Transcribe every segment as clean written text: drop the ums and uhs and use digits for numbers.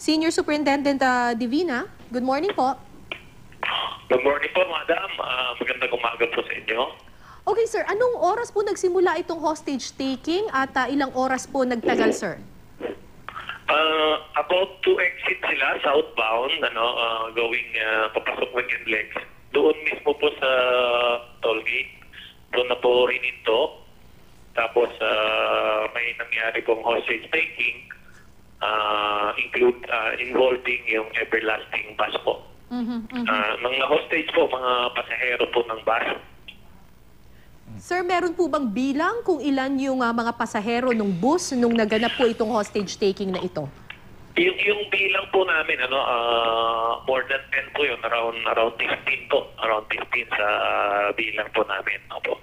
Senior Superintendent Divina, good morning po. Good morning po, madam. Magandang umaga po sa inyo. Okay, sir. Anong oras po nagsimula itong hostage taking at ilang oras po nagtagal, sir? About to exit sila southbound, going papasok ng NLEX. Doon mismo po sa toll gate. Doon na po hininto. Tapos may nangyari pong hostage taking, involving yung everlasting bus po. Mga hostage po, mga pasahero po ng bus. Sir, meron po bang bilang kung ilan yung mga pasahero ng bus nung naganap po itong hostage taking na ito? Yung bilang po namin, more than 10 po yun, around 15 po. Around 15 sa bilang po namin. Opo.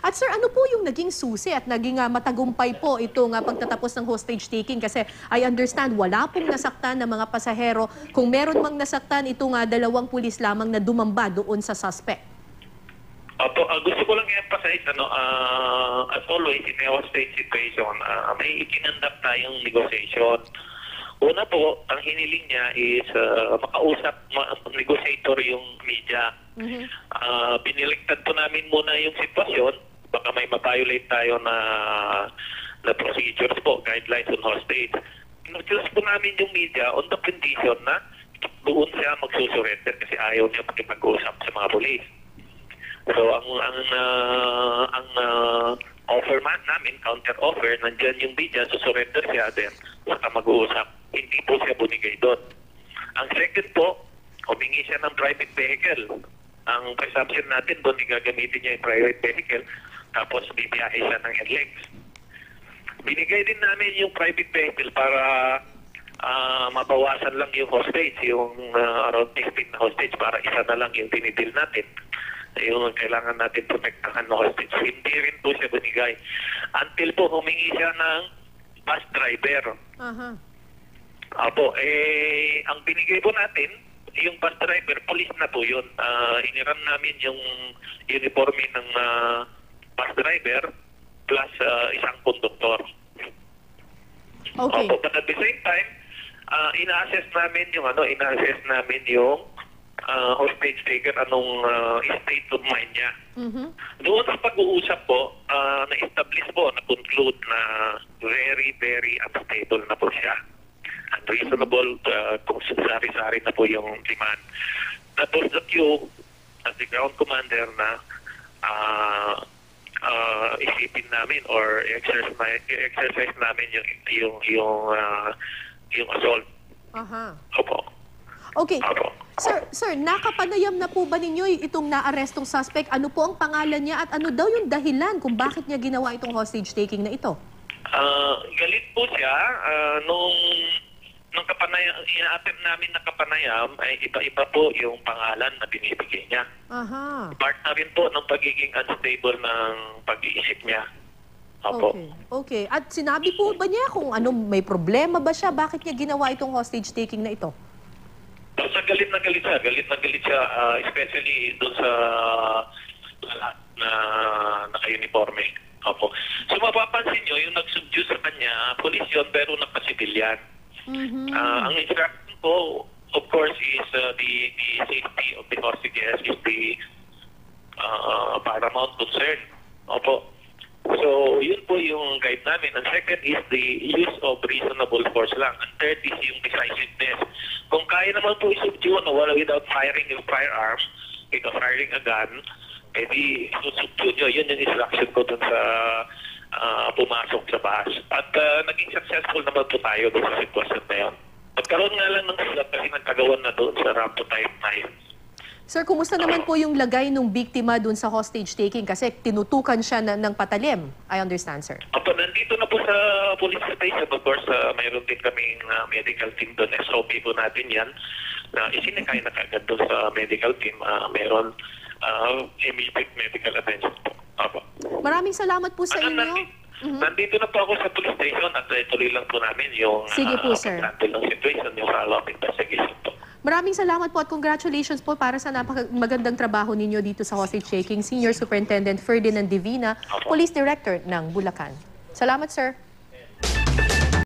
At sir, ano po yung naging susi at naging matagumpay po itong pagtatapos ng hostage taking? Kasi I understand, wala pong nasaktan ng mga pasahero. Kung meron mang nasaktan, itong dalawang pulis lamang na dumamba doon sa suspect. Opo, gusto ko lang i-emphasize, as always, in a hostage situation, may ikinandak tayong negotiation. Una po, ang hiniling niya is makausap, negotiator yung media. Biniligtad po namin muna yung sitwasyon. Baka may ma-violate tayo na procedures po, guidelines on hostage. Nag-choose po namin yung media on the condition na doon siya magsusurrender kasi ayaw niya makipag-usap sa mga polis. So, ang offer man namin, counter offer, nandyan yung media, susurrender siya din, saka mag-uusap. Hindi po siya bunigay doon. Ang second po, humingi siya ng private vehicle. Ang presumption natin doon, gagamitin niya yung private vehicle, tapos bibiyahe siya ng NLEX. Binigay din namin yung private vehicle para mabawasan lang yung hostage, yung around 15 na hostage, para isa na lang yung dinidil natin. Yung kailangan natin protektahan na hostage. Hindi rin po siya binigay. Until po humingi siya ng bus driver. Apo, ang binigay po natin, yung bus driver, police na po yun. Iniram namin yung uniforme ng bus driver plus isang konduktor. Okay. Apo, but at the same time, ina-assess namin yung hostage taker, anong state of mind niya. Doon sa pag-uusap po, na-establish po, na-conclude na very, very unstable na po siya. Unreasonable, kung sari-sari na po yung demand. That was the cue as the ground commander na isipin namin or exercise namin yung assault. Opo. Okay. Opo. Sir, nakapanayam na po ba ninyo itong naarestong suspect? Ano po ang pangalan niya at ano daw yung dahilan kung bakit niya ginawa itong hostage taking na ito? Galit po siya nung ina-attempt namin na kapanayam ay iba-iba po yung pangalan na binibigay niya. Part na rin po ng pagiging unstable ng pag-iisip niya. Opo. Okay. At sinabi po ba niya kung may problema ba siya? Bakit niya ginawa itong hostage taking na ito? Sa galit na galit siya, especially doon sa na naka-uniforme. Opo. So mapapansin nyo, yung nag-subdue sa kanya, police yun, pero naka-civilian. Ang instruction po, of course, is the safety of the hostages is the paramount concern. Opo. So, yun po yung guide namin. Ang second is the use of reasonable force lang. Ang third is yung decisiveness. Kung kaya naman po isubdue without firing yung firearm, firing a gun, edi susubdue nyo. Yun yung instruction ko dun sa pumasok sa bus. At naging successful naman po tayo doon sa sitwasyon na yun. Magkaroon nga lang ng sulat kasi nagkagawan na doon sa rampo type 9. Sir, kumusta naman po yung lagay ng biktima doon sa hostage taking? Kasi tinutukan siya ng patalim. I understand, sir. Opo, nandito na po sa police station. Of course, mayroon din kaming medical team doon. SOP po natin yan. Isinikay na kagad doon sa medical team. Mayroon immediate medical attention po. Opo. Maraming salamat po sa inyo. Nandito na po ako sa police station at tuloy lang po namin yung Sige po, sir. ng situation, yung follow-up investigation po. Maraming salamat po at congratulations po para sa magandang trabaho ninyo dito sa hostage taking. Senior Superintendent Ferdinand Divina, Police Director ng Bulacan. Salamat, sir.